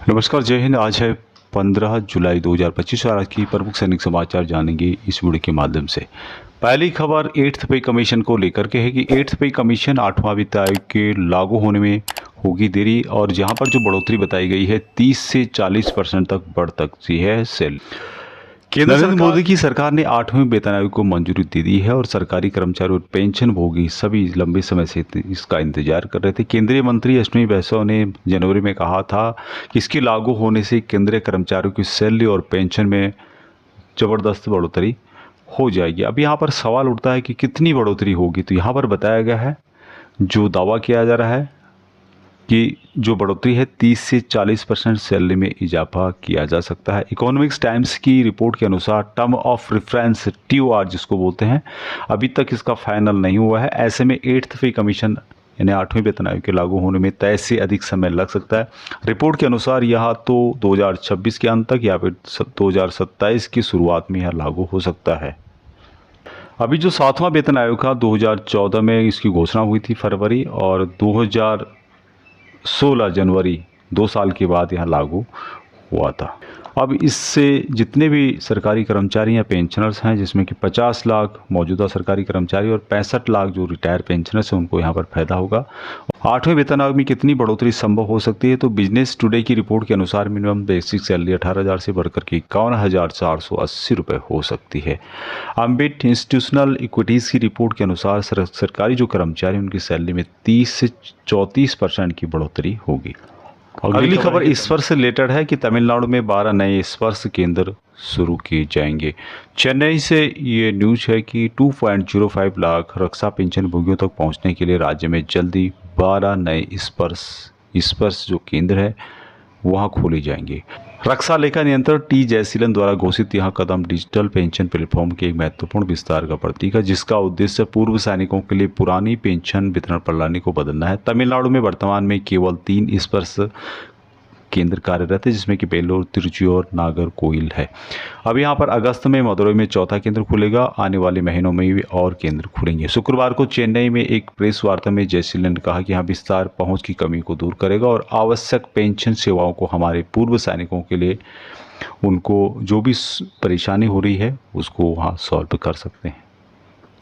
नमस्कार, जय हिंद। आज है 15 जुलाई 2025 और आज की प्रमुख सैनिक समाचार जानेंगे इस वीडियो के माध्यम से। पहली खबर 8th पे कमीशन को लेकर के है कि 8th पे कमीशन 8वां वित्त आयोग के लागू होने में होगी देरी और जहां पर जो बढ़ोतरी बताई गई है 30 से 40% तक बढ़ सकती है सेल। नरेंद्र मोदी की सरकार ने 8वें वेतन आयोग को मंजूरी दे दी है और सरकारी कर्मचारी और पेंशन भोगी सभी लंबे समय से इसका इंतजार कर रहे थे। केंद्रीय मंत्री अश्विनी वैष्णव ने जनवरी में कहा था कि इसके लागू होने से केंद्रीय कर्मचारियों की सैलरी और पेंशन में ज़बरदस्त बढ़ोतरी हो जाएगी। अब यहाँ पर सवाल उठता है कि कितनी बढ़ोतरी होगी, तो यहाँ पर बताया गया है, जो दावा किया जा रहा है कि जो बढ़ोतरी है 30 से 40% सैलरी में इजाफा किया जा सकता है। इकोनॉमिक्स टाइम्स की रिपोर्ट के अनुसार टर्म ऑफ रेफरेंस TOR जिसको बोलते हैं, अभी तक इसका फाइनल नहीं हुआ है। ऐसे में 8th पे कमीशन यानी 8वें वेतन आयोग के लागू होने में तय से अधिक समय लग सकता है। रिपोर्ट के अनुसार यह तो 2026 के अंत तक या फिर 2027 की शुरुआत में यह लागू हो सकता है। अभी जो 7वां वेतन आयोग का 2014 में इसकी घोषणा हुई थी फरवरी, और 2016 जनवरी 2 साल के बाद यह लागू हुआ था। अब इससे जितने भी सरकारी कर्मचारी या पेंशनर्स हैं, जिसमें कि 50 लाख मौजूदा सरकारी कर्मचारी और 65 लाख जो रिटायर पेंशनर्स हैं, उनको यहाँ पर फायदा होगा। 8वें वेतन आयोग में कितनी बढ़ोतरी संभव हो सकती है, तो बिजनेस टुडे की रिपोर्ट के अनुसार मिनिमम बेसिक सैलरी 18,000 से बढ़कर के 51,480 रुपये हो सकती है। अम्बिट इंस्टीट्यूशनल इक्विटीज़ की रिपोर्ट के अनुसार सरकारी जो कर्मचारी उनकी सैलरी में 30 से 34% की बढ़ोतरी होगी। अगली खबर स्पर्श से रिलेटेड है कि तमिलनाडु में 12 नए स्पर्श केंद्र शुरू किए जाएंगे। चेन्नई से ये न्यूज़ है कि 2.05 लाख रक्षा पेंशन भोगियों तक पहुंचने के लिए राज्य में जल्दी 12 नए स्पर्श जो केंद्र है वहां खोले जाएंगे। रक्षा लेखा नियंत्रक T जयशीलन द्वारा घोषित यह कदम डिजिटल पेंशन प्लेटफॉर्म के एक महत्वपूर्ण विस्तार का प्रतीक है, जिसका उद्देश्य पूर्व सैनिकों के लिए पुरानी पेंशन वितरण प्रणाली को बदलना है। तमिलनाडु में वर्तमान में केवल 3 स्पर्श केंद्र कार्यरत है, जिसमें कि वेल्लोर, तिरुचि और नागरकोइल है। अब यहाँ पर अगस्त में मदुरई में 4था केंद्र खुलेगा। आने वाले महीनों में भी और केंद्र खुलेंगे। शुक्रवार को चेन्नई में एक प्रेस वार्ता में जयशीलन ने कहा कि यहाँ विस्तार पहुँच की कमी को दूर करेगा और आवश्यक पेंशन सेवाओं को हमारे पूर्व सैनिकों के लिए उनको जो भी परेशानी हो रही है उसको वहाँ सॉल्व कर सकते हैं।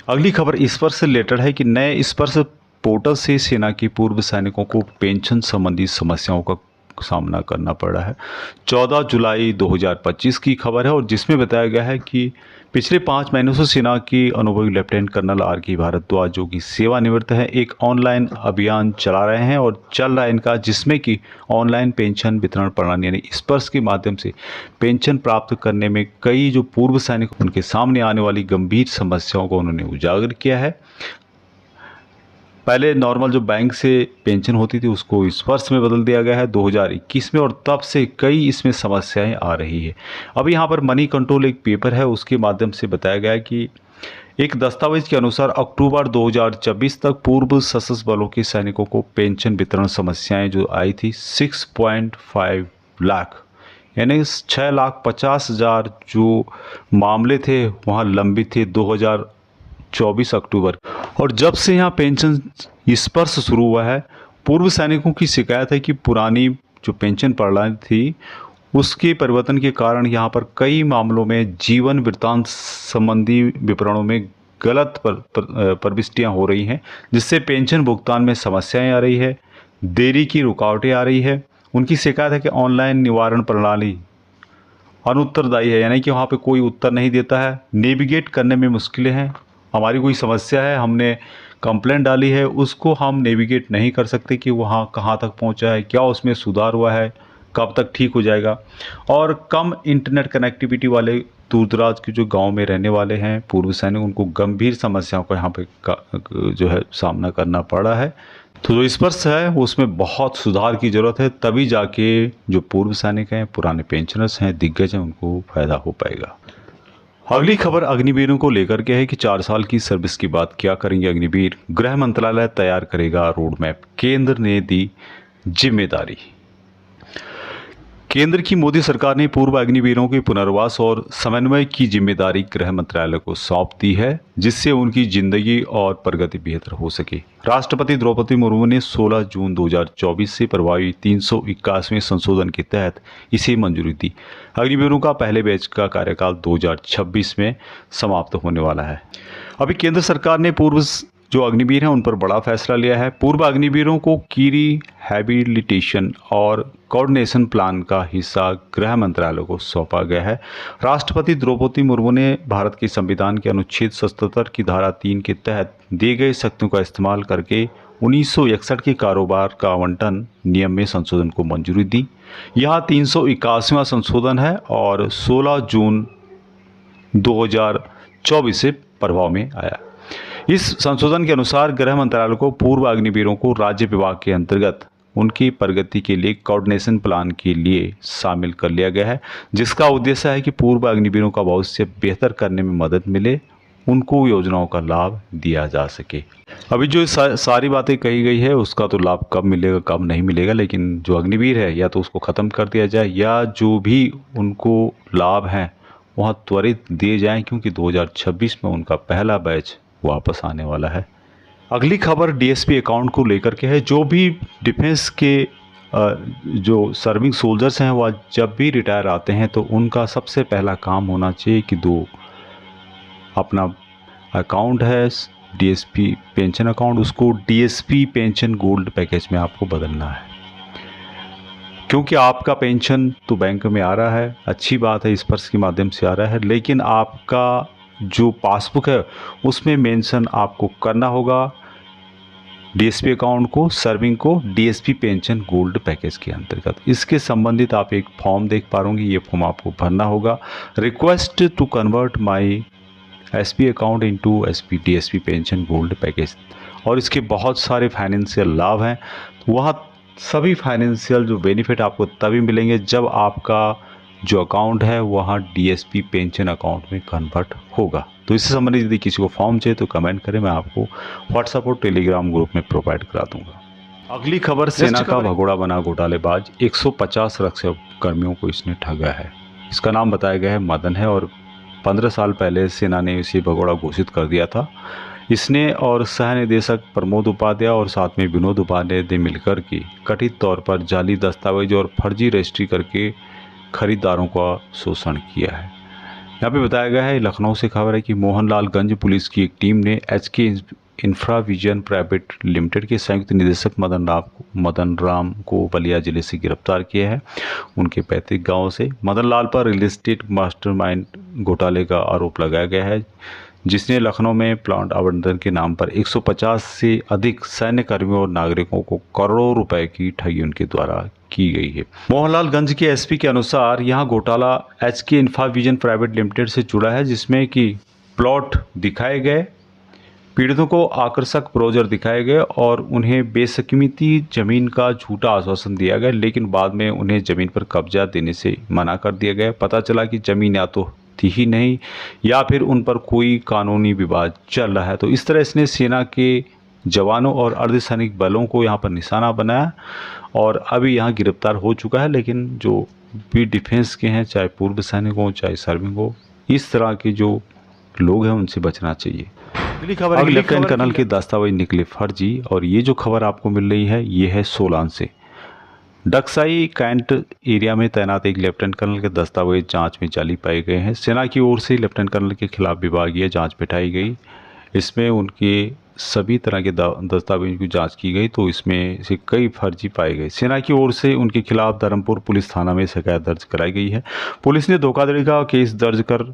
अगली खबर स्पर्श से रिलेटेड है कि नए स्पर्श पोर्टल से सेना के पूर्व सैनिकों को पेंशन संबंधी समस्याओं का सामना करना पड़ रहा है। 14 जुलाई 2025 की खबर है और जिसमें बताया गया है कि पिछले 5 महीनों से सेना के अनुभवी लेफ्टिनेंट कर्नल R.K. भारद्वाज, जो कि सेवानिवृत्त हैं, एक ऑनलाइन अभियान चला रहे हैं और चल रहा है इनका, जिसमें कि ऑनलाइन पेंशन वितरण प्रणाली यानी स्पर्श के माध्यम से पेंशन प्राप्त करने में कई जो पूर्व सैनिक उनके सामने आने वाली गंभीर समस्याओं को उन्होंने उजागर किया है। पहले नॉर्मल जो बैंक से पेंशन होती थी उसको स्पर्श में बदल दिया गया है 2021 में, और तब से कई इसमें समस्याएं आ रही है। अब यहाँ पर मनी कंट्रोल एक पेपर है, उसके माध्यम से बताया गया है कि एक दस्तावेज के अनुसार अक्टूबर 2024 तक पूर्व सशस्त्र बलों के सैनिकों को पेंशन वितरण समस्याएं जो आई थी 6.5 लाख यानी 6,50,000 जो मामले थे वहाँ लंबित थे 2024 अक्टूबर। और जब से यहाँ पेंशन स्पर्श शुरू हुआ है, पूर्व सैनिकों की शिकायत है कि पुरानी जो पेंशन प्रणाली थी उसके परिवर्तन के कारण यहाँ पर कई मामलों में जीवन वृत्तांत संबंधी विवरणों में गलत प्रविष्टियाँ हो रही हैं, जिससे पेंशन भुगतान में समस्याएं आ रही है, देरी की रुकावटें आ रही है। उनकी शिकायत है कि ऑनलाइन निवारण प्रणाली अनुत्तरदायी है, यानी कि वहाँ पे कोई उत्तर नहीं देता है, नेविगेट करने में मुश्किलें हैं। हमारी कोई समस्या है, हमने कंप्लेंट डाली है, उसको हम नेविगेट नहीं कर सकते कि वहाँ कहाँ तक पहुँचा है, क्या उसमें सुधार हुआ है, कब तक ठीक हो जाएगा। और कम इंटरनेट कनेक्टिविटी वाले दूर दराज के जो गांव में रहने वाले हैं पूर्व सैनिक, उनको गंभीर समस्याओं का यहाँ पे जो है सामना करना पड़ रहा है। तो जो स्पर्श है उसमें बहुत सुधार की ज़रूरत है, तभी जाके जो पूर्व सैनिक हैं, पुराने पेंशनर्स हैं, दिग्गज हैं, उनको फ़ायदा हो पाएगा। अगली खबर अग्निवीरों को लेकर के है कि 4 साल की सर्विस के बाद क्या करेंगे अग्निवीर। गृह मंत्रालय तैयार करेगा रोड मैप, केंद्र ने दी जिम्मेदारी। केंद्र की मोदी सरकार ने पूर्व अग्निवीरों के पुनर्वास और समन्वय की जिम्मेदारी गृह मंत्रालय को सौंप दी है, जिससे उनकी जिंदगी और प्रगति बेहतर हो सके। राष्ट्रपति द्रौपदी मुर्मू ने 16 जून 2024 से प्रभावी 381वें संशोधन के तहत इसे मंजूरी दी। अग्निवीरों का पहले बैच का कार्यकाल 2026 में समाप्त होने वाला है। अभी केंद्र सरकार ने पूर्व जो अग्निवीर हैं उन पर बड़ा फैसला लिया है। पूर्व अग्निवीरों को की रिहैबिलिटेशन और कोऑर्डिनेशन प्लान का हिस्सा गृह मंत्रालय को सौंपा गया है। राष्ट्रपति द्रौपदी मुर्मू ने भारत के संविधान के अनुच्छेद 77 की धारा 3 के तहत दिए गए शक्तियों का इस्तेमाल करके 1961 के कारोबार का आवंटन नियम में संशोधन को मंजूरी दी। यह 381वां संशोधन है और 16 जून 2024 से प्रभाव में आया। इस संशोधन के अनुसार गृह मंत्रालय को पूर्व अग्निवीरों को राज्य विभाग के अंतर्गत उनकी प्रगति के लिए कोऑर्डिनेशन प्लान के लिए शामिल कर लिया गया है, जिसका उद्देश्य है कि पूर्व अग्निवीरों का भविष्य बेहतर करने में मदद मिले, उनको योजनाओं का लाभ दिया जा सके। अभी जो सारी बातें कही गई है उसका तो लाभ कब मिलेगा कब नहीं मिलेगा, लेकिन जो अग्निवीर है या तो उसको ख़त्म कर दिया जाए या जो भी उनको लाभ हैं वह त्वरित दिए जाएँ, क्योंकि 2026 में उनका पहला बैच वापस आने वाला है। अगली खबर डीएसपी अकाउंट को लेकर के है। जो भी डिफेंस के जो सर्विंग सोल्जर्स हैं वह जब भी रिटायर आते हैं तो उनका सबसे पहला काम होना चाहिए कि दो अपना अकाउंट है डीएसपी पेंशन अकाउंट, उसको डीएसपी पेंशन गोल्ड पैकेज में आपको बदलना है, क्योंकि आपका पेंशन तो बैंक में आ रहा है, अच्छी बात है, स्पर्श के माध्यम से आ रहा है, लेकिन आपका जो पासबुक है उसमें मेंशन आपको करना होगा डीएसपी अकाउंट को, सर्विंग को डीएसपी पेंशन गोल्ड पैकेज के अंतर्गत। इसके संबंधित आप एक फॉर्म देख पा रहे होंगे, ये फॉर्म आपको भरना होगा। Request to convert my SP account into SP DSP pension gold package. और इसके बहुत सारे फाइनेंशियल लाभ हैं। वह सभी फाइनेंशियल जो बेनिफिट आपको तभी मिलेंगे जब आपका जो अकाउंट है वहाँ डीएसपी पेंशन अकाउंट में कन्वर्ट होगा। तो इससे संबंधित यदि किसी को फॉर्म चाहिए तो कमेंट करें, मैं आपको व्हाट्सएप और टेलीग्राम ग्रुप में प्रोवाइड करा दूंगा। अगली खबर, सेना का भगोड़ा बना घोटालेबाज 150 रक्षा कर्मियों को इसने ठगा है। इसका नाम बताया गया है मदन है और 15 साल पहले सेना ने इसे भगोड़ा घोषित कर दिया था। इसने और सह निदेशक प्रमोद उपाध्याय और साथ में विनोद उपाध्याय ने मिलकर के कथित तौर पर जाली दस्तावेज और फर्जी रजिस्ट्री करके खरीदारों का शोषण किया है। यहाँ पे बताया गया है, लखनऊ से खबर है कि मोहनलालगंज पुलिस की एक टीम ने एचके इंफ्राविजन प्राइवेट लिमिटेड के संयुक्त निदेशक मदन राम को बलिया जिले से गिरफ्तार किया है। उनके पैतृक गांव से मदन लाल पर रियल एस्टेट मास्टरमाइंड घोटाले का आरोप लगाया गया है, जिसने लखनऊ में प्लांट आवंटन के नाम पर 150 से अधिक सैन्य कर्मियों और नागरिकों को करोड़ों रुपए की ठगी उनके द्वारा की गई है। मोहनलालगंज के एसपी के अनुसार यहां घोटाला एचके इंफ्राविजन प्राइवेट लिमिटेड से जुड़ा है, जिसमें कि प्लॉट दिखाए गए, पीड़ितों को आकर्षक ब्रोजर दिखाए गए और उन्हें बेसकीमती जमीन का झूठा आश्वासन दिया गया, लेकिन बाद में उन्हें जमीन पर कब्जा देने से मना कर दिया गया। पता चला कि जमीन या तो थी ही नहीं या फिर उन पर कोई कानूनी विवाद चल रहा है। तो इस तरह इसने सेना के जवानों और अर्धसैनिक बलों को यहाँ पर निशाना बनाया और अभी यहाँ गिरफ्तार हो चुका है। लेकिन जो भी डिफेंस के हैं, चाहे पूर्व सैनिक हो चाहे सर्विंग हो, इस तरह के जो लोग हैं उनसे बचना चाहिए। अगली खबर, लेफ्टिनेंट कर्नल के दस्तावेज निकले फर्जी, और ये जो खबर आपको मिल रही है ये है सोलान से। डकसाई कैंट एरिया में तैनात एक लेफ्टिनेंट कर्नल के दस्तावेज जांच में जाली पाए गए हैं। सेना की ओर से लेफ्टिनेंट कर्नल के खिलाफ विभागीय जांच बिठाई गई। इसमें उनके सभी तरह के दस्तावेजों की जांच की गई, तो इसमें से कई फर्जी पाए गए। सेना की ओर से उनके खिलाफ धर्मपुर पुलिस थाना में शिकायत दर्ज कराई गई है। पुलिस ने धोखाधड़ी का केस दर्ज कर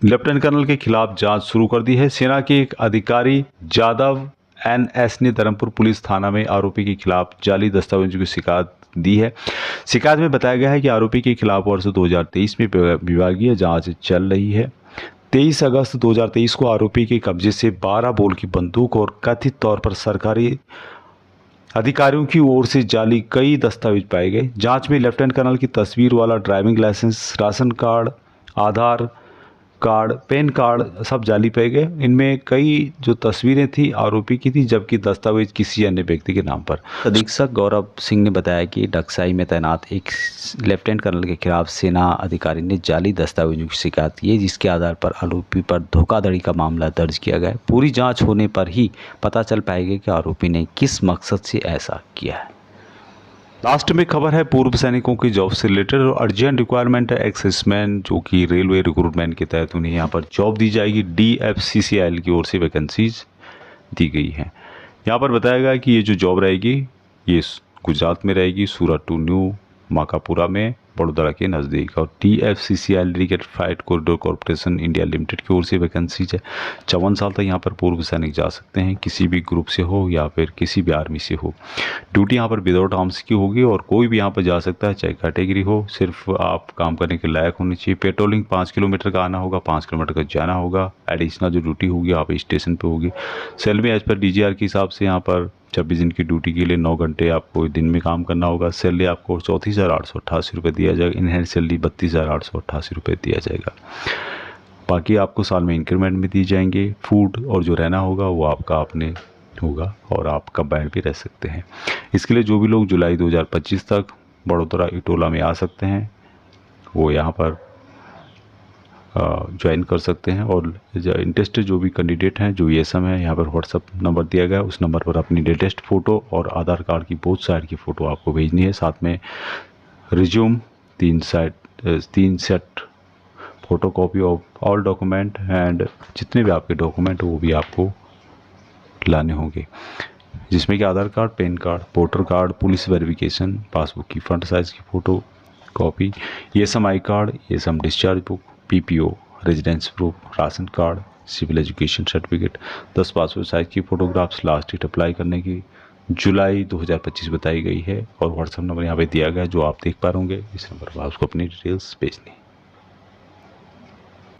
लेफ्टिनेंट कर्नल के खिलाफ जांच शुरू कर दी है। सेना के एक अधिकारी जादव NS ने धर्मपुर पुलिस थाना में आरोपी के खिलाफ जाली दस्तावेजों की शिकायत दी है। शिकायत में बताया गया है कि आरोपी के खिलाफ वर्ष 2023 में विभागीय जांच चल रही है। 23 अगस्त 2023 को आरोपी के कब्जे से 12 बोर की बंदूक और कथित तौर पर सरकारी अधिकारियों की ओर से जाली कई दस्तावेज पाए गए। जांच में लेफ्टिनेंट कर्नल की तस्वीर वाला ड्राइविंग लाइसेंस, राशन कार्ड, आधार कार्ड, पैन कार्ड सब जाली पाए गए। इनमें कई जो तस्वीरें थी आरोपी की थी, जबकि दस्तावेज किसी अन्य व्यक्ति के नाम पर। अधीक्षक गौरव सिंह ने बताया कि डकसाई में तैनात एक लेफ्टिनेंट कर्नल के खिलाफ सेना अधिकारी ने जाली दस्तावेजों की शिकायत की है, जिसके आधार पर आरोपी पर धोखाधड़ी का मामला दर्ज किया गया है। पूरी जांच होने पर ही पता चल पाएगा कि आरोपी ने किस मकसद से ऐसा किया है। लास्ट में खबर है पूर्व सैनिकों की जॉब से रिलेटेड और अर्जेंट रिक्वायरमेंट है एक्सेसमैन, जो कि रेलवे रिक्रूटमेंट के तहत उन्हें यहाँ पर जॉब दी जाएगी। DFCCIL की ओर से वैकेंसीज दी गई हैं। यहाँ पर बताया गया कि ये जो जॉब रहेगी ये गुजरात में रहेगी, सूरत टू न्यू माकापुरा में, बड़ोदरा के नज़दीक। और DFCCIL dedicated corridor corporation India limited की ओर से वैकेंसीज है। 54 साल तक यहाँ पर पूर्व सैनिक जा सकते हैं, किसी भी ग्रुप से हो या फिर किसी भी आर्मी से हो। ड्यूटी यहाँ पर विदाउट आर्म्स की होगी और कोई भी यहाँ पर जा सकता है, चाहे कैटेगरी हो। सिर्फ आप काम करने के लायक होने चाहिए। पेट्रोलिंग 5 किलोमीटर का आना होगा, 5 किलोमीटर का जाना होगा। एडिशनल जो ड्यूटी होगी आप स्टेशन पे होगी। सैलरी एज पर DGR के हिसाब से यहाँ पर 26 दिन की ड्यूटी के लिए 9 घंटे आपको दिन में काम करना होगा। सैलरी आपको 34,888 रुपये दिया जाएगा। इनहैंड सैलरी 32,888 रुपये दिया जाएगा। बाकी आपको साल में इंक्रीमेंट भी दी जाएंगे। फूड और जो रहना होगा वो आपका अपने होगा और आप कंबाइंड भी रह सकते हैं। इसके लिए जो भी लोग जुलाई 2025 तक बड़ोदरा इटोला में आ सकते हैं वो यहाँ पर ज्वाइन कर सकते हैं। और इंटरेस्टेड जो भी कैंडिडेट हैं, जो ESM है, यहाँ पर व्हाट्सअप नंबर दिया गया है, उस नंबर पर अपनी लेटेस्ट फ़ोटो और आधार कार्ड की बोथ साइड की फ़ोटो आपको भेजनी है। साथ में resume 3 set photo copy of all document and जितने भी आपके डॉक्यूमेंट वो भी आपको लाने होंगे, जिसमें कि Aadhaar card, pan card, voter card, police verification, passbook की फ्रंट साइज़ की photocopy, ESM I card, ESM discharge book, PPO, residence proof, ration card, civil education certificate, 10 passport size की फ़ोटोग्राफ्स। लास्ट डेट अप्लाई करने की जुलाई 2025 बताई गई है और WhatsApp number यहाँ पे दिया गया है, जो आप देख पा रहे होंगे। इस नंबर पर आपको अपनी डिटेल्स भेजनी है।